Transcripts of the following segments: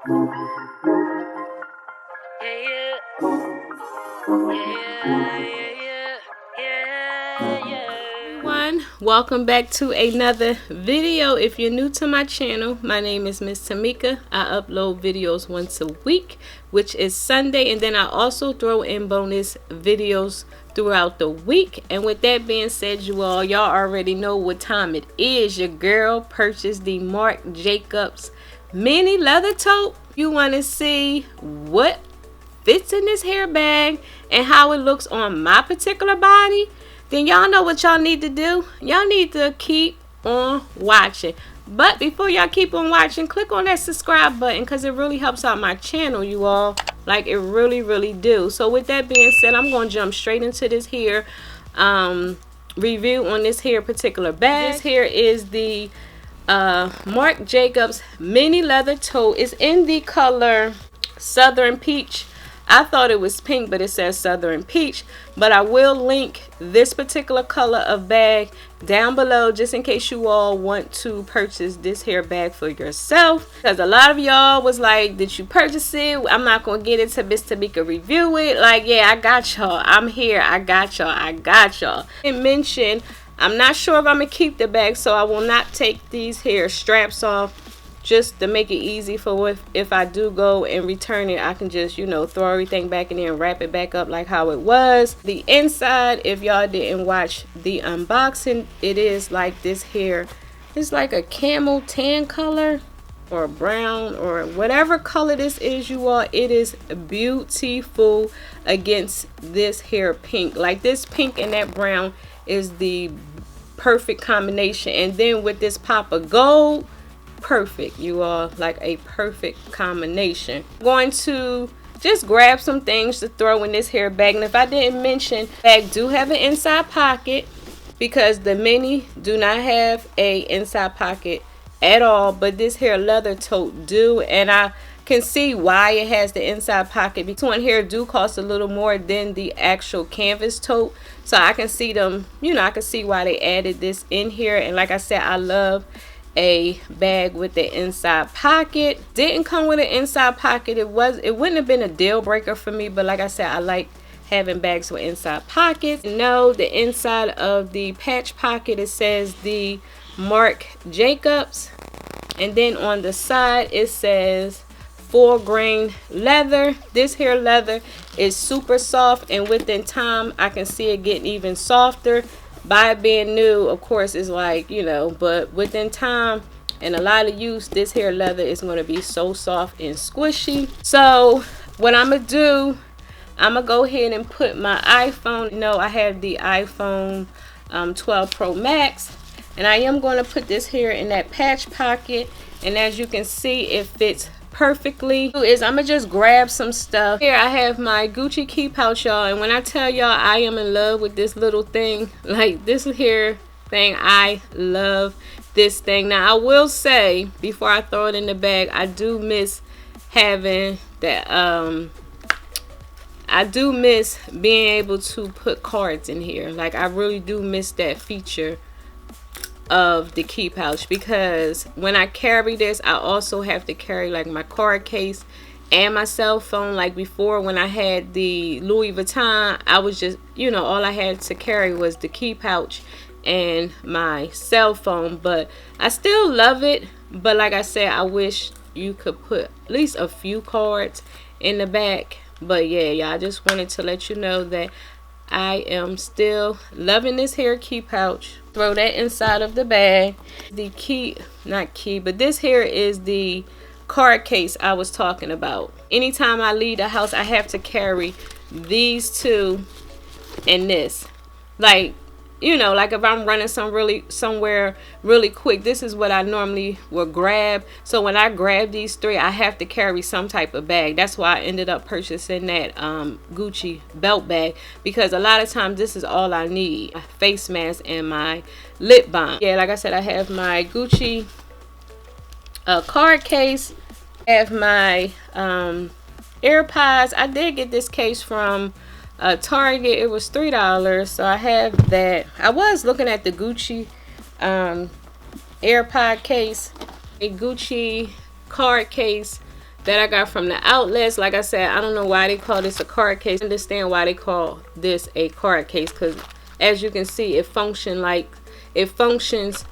Everyone, welcome back to another video. If you're new to my channel, my name is Miss Tamika. I upload videos once a week, which is Sunday, and then I also throw in bonus videos throughout the week. And with that being said, y'all already know what time it is. Your girl purchased the Marc Jacobs mini leather tote. You want to see what fits in this hair bag and how it looks on my particular body, then y'all know what y'all need to do. Y'all need to keep on watching. But before y'all keep on watching, click on that subscribe button, because it really helps out my channel, you all. Like, it really do. So with that being said, I'm going to jump straight into this here review on this here particular bag. This here is the Marc Jacobs mini leather tote. It's in the color Southern Peach. I thought it was pink, but it says Southern Peach. But I will link this particular color of bag down below, just in case you all want to purchase this hair bag for yourself. Because a lot of y'all was like, did you purchase it? I'm not going to get into Miss Tamika review it. Like, yeah, I got y'all. I'm here. I got y'all. I got y'all. And mention, I'm not sure if I'm going to keep the bag, so I will not take these hair straps off, just to make it easy for if I do go and return it, I can just, you know, throw everything back in there and wrap it back up like how it was. The inside, if y'all didn't watch the unboxing, it is like this here. It's like a camel tan color or brown or whatever color this is, you all. It is beautiful against this hair pink. Like, this pink and that brown is the perfect combination. And then with this pop of gold, perfect, you all. Like a perfect combination. I'm going to just grab some things to throw in this hair bag. And if I didn't mention, the bag do have an inside pocket, because the mini do not have a inside pocket at all, but this hair leather tote do, and I can see why it has the inside pocket. This one here do cost a little more than the actual canvas tote, so I can see them, you know, I can see why they added this in here. And like I said, I love a bag with the inside pocket. Didn't come with an inside pocket. It wouldn't have been a deal breaker for me, but like I said, I like having bags with inside pockets. No, the inside of the patch pocket, it says the Marc Jacobs, and then on the side it says 4-grain leather. This here leather is super soft, and within time I can see it getting even softer. By it being new, of course, it's like, you know, but within time and a lot of use, this hair leather is going to be so soft and squishy. So what I'm gonna do, I'm gonna go ahead and put my iPhone, you know, I have the iPhone 12 Pro Max, and I am going to put this here in that patch pocket, and as you can see, it fits perfectly. Is I'm gonna just grab some stuff here. I have my Gucci key pouch, y'all, and when I tell y'all I am in love with this little thing, like this here thing, I love this thing. Now I will say, before I throw it in the bag, I do miss having that I do miss being able to put cards in here. Like, I really do miss that feature of the key pouch, because when I carry this, I also have to carry like my card case and my cell phone. Like before, when I had the Louis Vuitton, I was just, you know, all I had to carry was the key pouch and my cell phone. But I still love it, but like I said, I wish you could put at least a few cards in the back. But yeah, y'all, I just wanted to let you know that I am still loving this hair key pouch. Throw that inside of the bag. The key, not key, but this here is the card case I was talking about. Anytime I leave the house, I have to carry these two and this. Like, you know, like if I'm running somewhere really quick, this is what I normally would grab. So when I grab these three, I have to carry some type of bag. That's why I ended up purchasing that Gucci belt bag, because a lot of times this is all I need: a face mask and my lip balm. Yeah, like I said, I have my Gucci card case. I have my AirPods. I did get this case from Target. It was $3, so I have that. I was looking at the Gucci AirPod case, a Gucci card case that I got from the outlets. Like I said, I don't know why they call this a card case. I understand why they call this a card case, because as you can see, it functions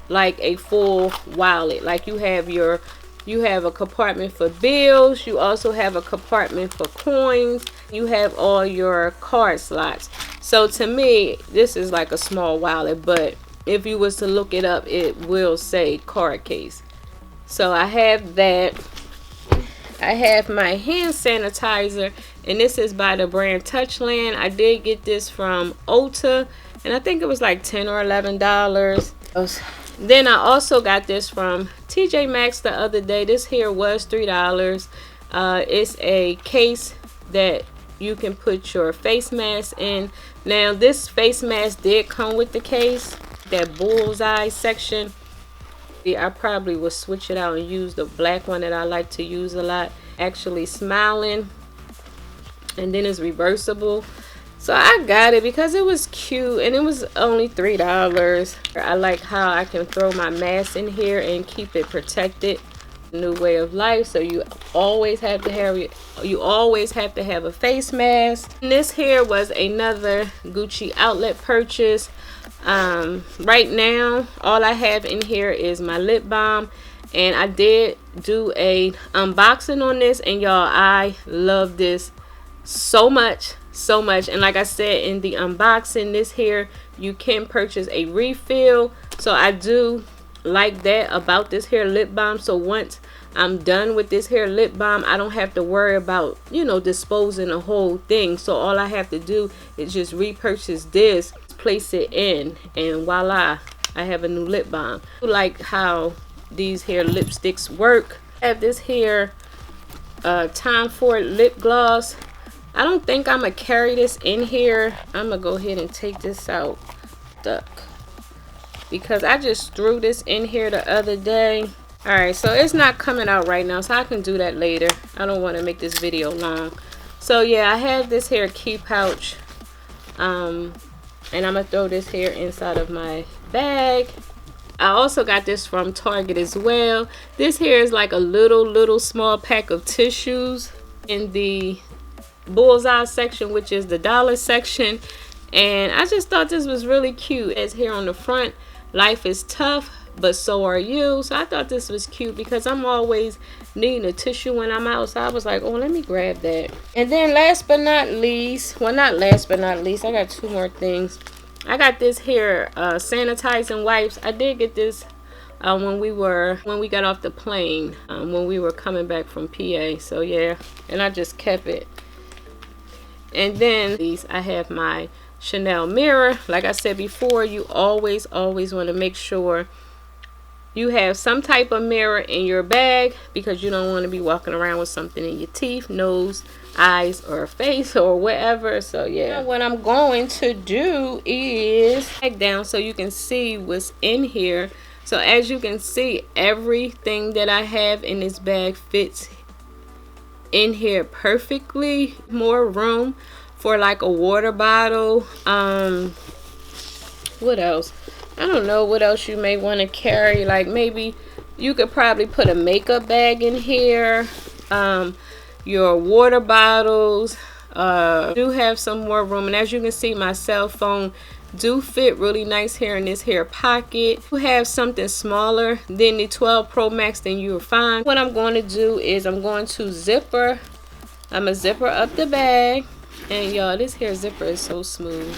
like a full wallet. Like you have a compartment for bills, you also have a compartment for coins, you have all your card slots. So to me, this is like a small wallet, but if you was to look it up, it will say card case. So I have that. I have my hand sanitizer, and this is by the brand Touchland. I did get this from Ulta, and I think it was like $10 or $11. Then I also got this from TJ Maxx the other day. This here was $3. It's a case that you can put your face mask in. Now this face mask did come with the case, that bullseye section. I probably will switch it out and use the black one that I like to use a lot. Actually smiling, and then it's reversible. So I got it because it was cute, and it was only $3. I like how I can throw my mask in here and keep it protected. New way of life. So you always have to have a face mask. And this here was another Gucci outlet purchase. Right now all I have in here is my lip balm, and I did do a unboxing on this, and y'all, I love this so much. And like I said in the unboxing, this here you can purchase a refill. So I do like that about this here lip balm. So once I'm done with this here lip balm, I don't have to worry about, you know, disposing the whole thing. So all I have to do is just repurchase this, place it in, and voila, I have a new lip balm. I like how these here lipsticks work. I have this here Time For It lip gloss. I don't think I'm gonna carry this in here. I'm gonna go ahead and take this out, because I just threw this in here the other day. Alright, so it's not coming out right now, so I can do that later. I don't want to make this video long. So yeah, I have this here key pouch, and I'm gonna throw this here inside of my bag. I also got this from Target as well. This here is like a little small pack of tissues in the bullseye section, which is the dollar section, and I just thought this was really cute. It's here on the front, life is tough, but so are you. So I thought this was cute because I'm always needing a tissue when I'm out. So I was like, oh, let me grab that. And then last but not least, well, not last but not least, I got two more things. I got this here sanitizing wipes. I did get this when we got off the plane, when we were coming back from PA. So yeah, and I just kept it. And then I have my Chanel mirror. Like I said before, you always want to make sure you have some type of mirror in your bag, because you don't want to be walking around with something in your teeth, nose, eyes, or face, or whatever. So yeah, what I'm going to do is back down so you can see what's in here. So as you can see, everything that I have in this bag fits in here perfectly. More room for like a water bottle. What else? I don't know what else you may want to carry. Like maybe you could probably put a makeup bag in here. Your water bottles do have some more room, and as you can see, my cell phone do fit really nice here in this here pocket. If you have something smaller than the 12 Pro Max, then you're fine. What I'm going to do is I'm going to zipper up the bag, and y'all, this here zipper is so smooth.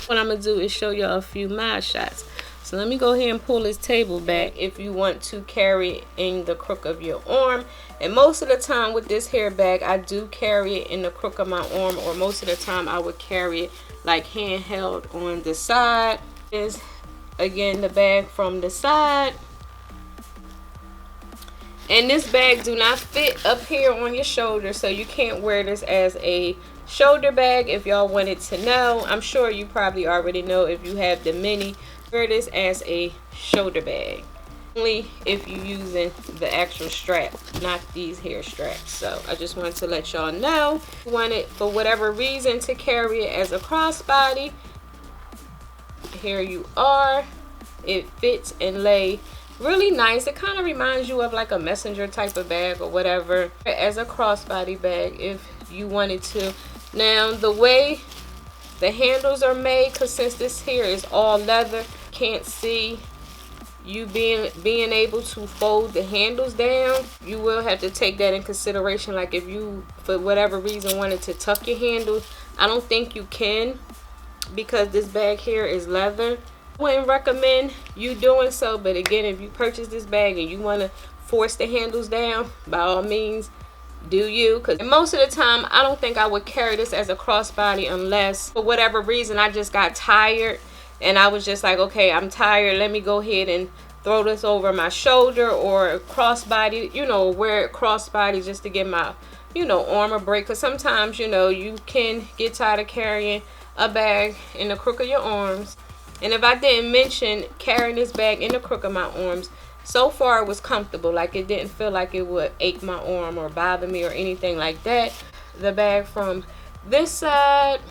What I'm gonna do is show you a few mod shots. So let me go ahead and pull this table back. If you want to carry it in the crook of your arm, and most of the time with this hair bag, I do carry it in the crook of my arm, or most of the time I would carry it like handheld on the side. Is again the bag from the side, and this bag do not fit up here on your shoulder, so you can't wear this as a shoulder bag. If y'all wanted to know, I'm sure you probably already know if you have the mini, wear this as a shoulder bag. Only if you're using the actual strap, not these hair straps. So I just wanted to let y'all know. If you want it for whatever reason to carry it as a crossbody, here you are. It fits and lay Really nice. It kind of reminds you of like a messenger type of bag or whatever, as a crossbody bag if you wanted to. Now the way the handles are made, because since this here is all leather, can't see you being able to fold the handles down. You will have to take that in consideration. Like if you for whatever reason wanted to tuck your handles, I don't think you can, because this bag here is leather. I wouldn't recommend you doing so, but again, if you purchase this bag and you want to force the handles down, by all means do you, because most of the time I don't think I would carry this as a crossbody unless for whatever reason I just got tired and I was just like, okay, I'm tired, let me go ahead and throw this over my shoulder or crossbody, you know, wear it crossbody just to get my, you know, arm a break. Because sometimes, you know, you can get tired of carrying a bag in the crook of your arms. And if I didn't mention, carrying this bag in the crook of my arms, so far it was comfortable. Like it didn't feel like it would ache my arm or bother me or anything like that. The bag from this side,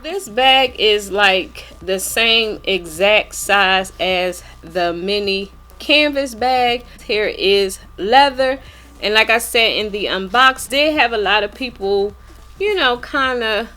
this bag is like the same exact size as the mini canvas bag. Here is leather, and like I said in the unbox, did have a lot of people, you know, kind of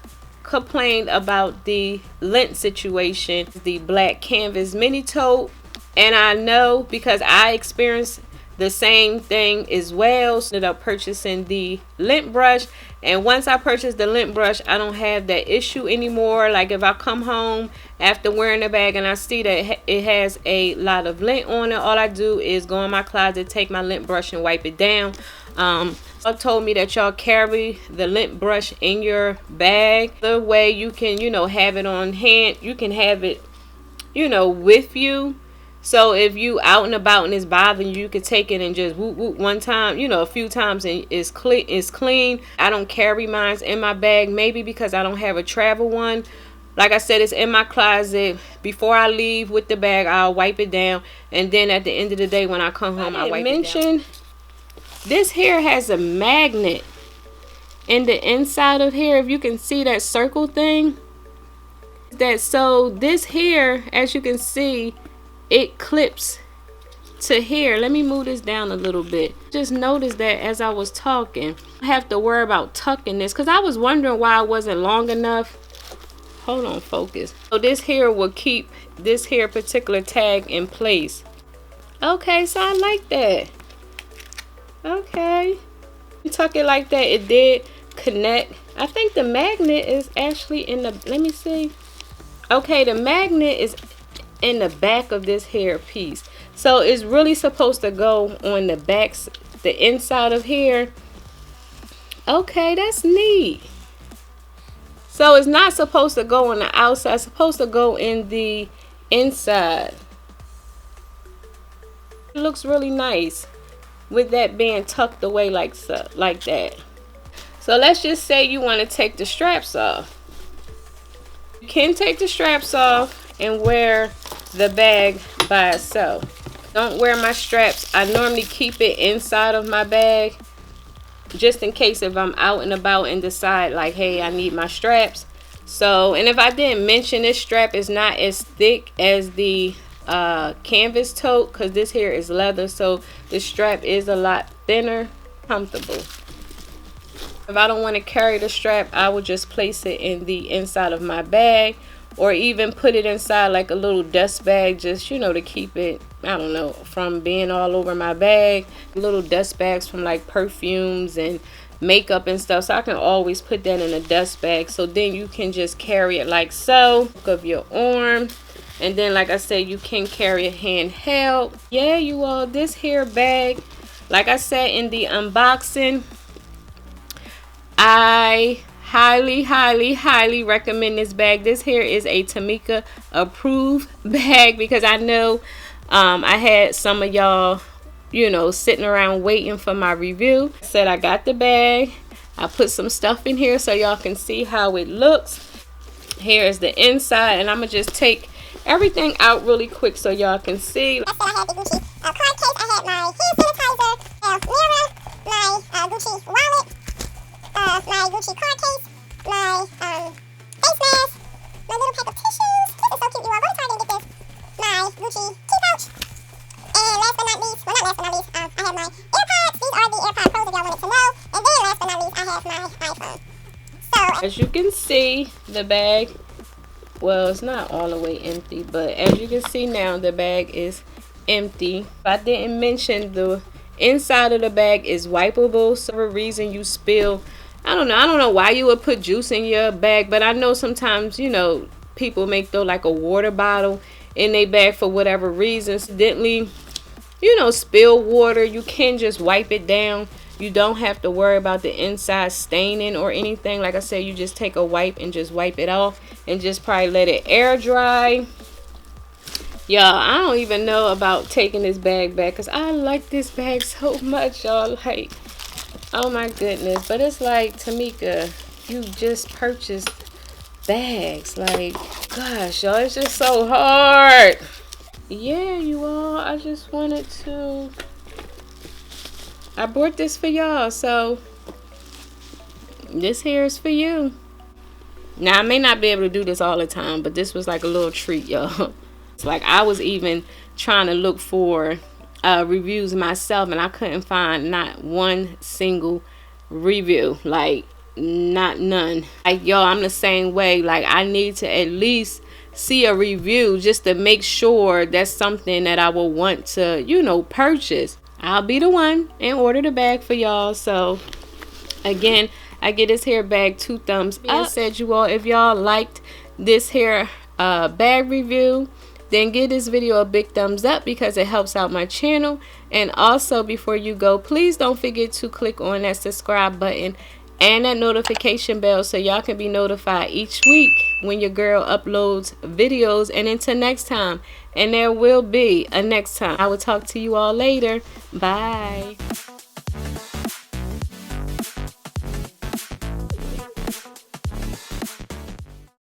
complained about the lint situation. The black canvas mini tote, and I know because I experienced the same thing as well. So I ended up purchasing the lint brush, and once I purchased the lint brush, I don't have that issue anymore. Like if I come home after wearing the bag and I see that it has a lot of lint on it, all I do is go in my closet, take my lint brush and wipe it down. Y'all told me that y'all carry the lint brush in your bag. The way you can, you know, have it on hand, you can have it, you know, with you. So if you out and about and it's bothering you, you could take it and just whoop whoop one time, you know, a few times, and it's clean. I don't carry mine in my bag, maybe because I don't have a travel one. Like I said, it's in my closet. Before I leave with the bag, I'll wipe it down, and then at the end of the day when I come home, I wipe it down. This here has a magnet in the inside of here. If you can see that circle thing, so this here, as you can see, it clips to here. Let me move this down a little bit. Just notice that as I was talking, I have to worry about tucking this because I was wondering why it wasn't long enough. Hold on, focus. So this here will keep this here particular tag in place. Okay, so I like that. Okay, you tuck it like that, it did connect. I think the magnet is actually in the, let me see. Okay, the magnet is in the back of this hair piece, so it's really supposed to go on the backs, the inside of here. Okay, that's neat. So it's not supposed to go on the outside, it's supposed to go in the inside. It looks really nice with that being tucked away like so, like that. So let's just say you want to take the straps off. You can take the straps off and wear the bag by itself. Don't wear my straps. I normally keep it inside of my bag just in case if I'm out and about and decide like, hey, I need my straps. So, and if I didn't mention, this strap is not as thick as the canvas tote because this here is leather, so the strap is a lot thinner, comfortable. If I don't want to carry the strap, I would just place it in the inside of my bag, or even put it inside like a little dust bag, just, you know, to keep it, I don't know, from being all over my bag. Little dust bags from like perfumes and makeup and stuff, so I can always put that in a dust bag, so then you can just carry it like so of your arm. And then, like I said, you can carry it handheld. Yeah, you all, this here bag, like I said in the unboxing, I highly recommend this bag. This here is a Tamika approved bag because I know I had some of y'all, you know, sitting around waiting for my review. I said I got the bag. I put some stuff in here so y'all can see how it looks. Here is the inside, and I'm gonna just take everything out really quick so y'all can see. I said I had the Gucci card case, I had my hand sanitizer, mirror, my Gucci wallet, my Gucci card case, my face mask, my little pack of tissues. This is so cute, you all. Go to Target and get this. My Gucci key pouch. And last but not As you can see, the bag, well, it's not all the way empty, but as you can see now, the bag is empty. I didn't mention the inside of the bag is wipeable. So for a reason you spill, I don't know why you would put juice in your bag, but I know sometimes, you know, people may throw like a water bottle in their bag for whatever reason. Accidentally, you know, spill water, you can just wipe it down. You don't have to worry about the inside staining or anything. Like I said, you just take a wipe and just wipe it off and just probably let it air dry. Y'all, I don't even know about taking this bag back because I like this bag so much, y'all. Like, oh my goodness. But it's like, Tamika, you just purchased bags. Like, gosh, y'all, it's just so hard. Yeah, you all, I just wanted to, I bought this for y'all, so this here is for you. Now, I may not be able to do this all the time, but this was like a little treat, y'all. It's like I was even trying to look for reviews myself, and I couldn't find not one single review. Like, none. Like, y'all, I'm the same way. Like, I need to at least see a review just to make sure that's something that I will want to, you know, purchase. I'll be the one and order the bag for y'all. So again, I get this hair bag 2 thumbs up. Said, you all, if y'all liked this hair bag review, then give this video a big thumbs up because it helps out my channel. And also, before you go, please don't forget to click on that subscribe button and that notification bell so y'all can be notified each week when your girl uploads videos. And until next time, and there will be a next time, I will talk to you all later. Bye.